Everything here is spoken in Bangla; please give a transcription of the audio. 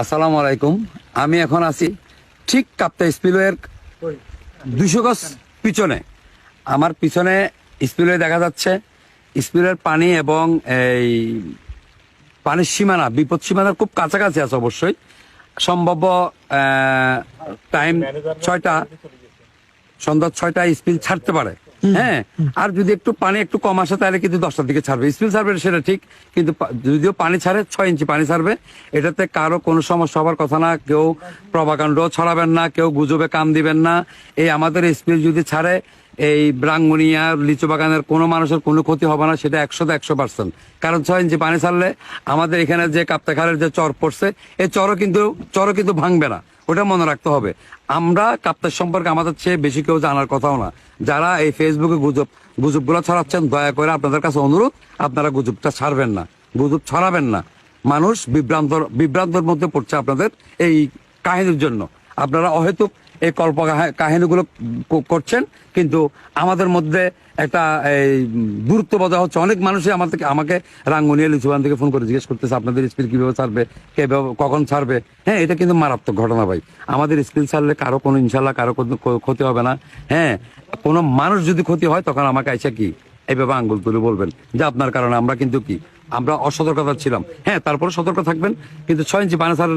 আসসালামু আলাইকুম। আমি এখন আছি ঠিক কাপ্তা স্পিলওয়ের 200 গজ পিছনে। আমার পিছনে স্পিলওয়ে দেখা যাচ্ছে। স্পিলওয়ের পানি এবং এই পানির সীমানা, বিপদ সীমানার খুব কাছাকাছি আছে। অবশ্যই সম্ভাব্য টাইম 6টা, সন্ধ্যা 6টায় স্পিল ছাড়তে পারে। হ্যাঁ, আর যদি একটু পানি একটু কম আসে তাহলে কিন্তু 10টার দিকে ছাড়বে। স্পিল ছাড়বে সেটা ঠিক, কিন্তু যদিও পানি ছাড়ে 6 ইঞ্চি পানি ছাড়বে। এটাতে কারো কোনো সমস্যা হওয়ার কথা না। কেউ প্রভাকাণ্ড ছড়াবেন না, কেউ গুজবে কাম দিবেন না। এই আমাদের স্পিল যদি ছাড়ে এই ব্রাঙ্গনিয়া লিচু বাগানের কোনো মানুষের কোনো ক্ষতি হবে না, সেটা 100% কারণ 6 ইঞ্চি পানি ছাড়লে আমাদের এখানে যে কাপ্তাখালের যে চর পড়ছে, এই চরও কিন্তু ভাঙবে না। ওটা মনে রাখতে হবে। আমরা কাপ্তার সম্পর্কে আমাদের চেয়ে বেশি কেউ জানার কথাও না। যারা এই ফেসবুকে গুজবগুলো ছড়াচ্ছেন, দয়া করে আপনাদের কাছে অনুরোধ, আপনারা গুজবটা ছাড়বেন না, গুজব ছড়াবেন না। মানুষ বিভ্রান্তর মধ্যে পড়ছে আপনাদের এই কাহিনীর জন্য। আপনারা অহেতুক এই কাহিনীগুলো করছেন, কিন্তু আমাদের মধ্যে একটা এই দূরত্ব বজায় হচ্ছে। অনেক মানুষই আমাকে রাঙ্গুনিয়া লিচুবান থেকে ফোন করে জিজ্ঞেস করতেছে আপনাদের স্পিল কিভাবে ছাড়বে, কখন ছাড়বে। হ্যাঁ, এটা কিন্তু মারাত্মক ঘটনা ভাই। আমাদের স্পিল ছাড়লে কারো কোনো ইনশাল্লাহ কারো কোনো ক্ষতি হবে না। হ্যাঁ, কোনো মানুষ যদি ক্ষতি হয় তখন আমাকে আইসা কি এইভাবে আঙ্গুল তুলে বলবেন যে আপনার কারণে আমরা কিন্তু কি আমরা অসতর্কতা ছিলাম। হ্যাঁ, তারপরে সতর্ক থাকবেন, কিন্তু 6 ইঞ্চি পানি ছাড়লে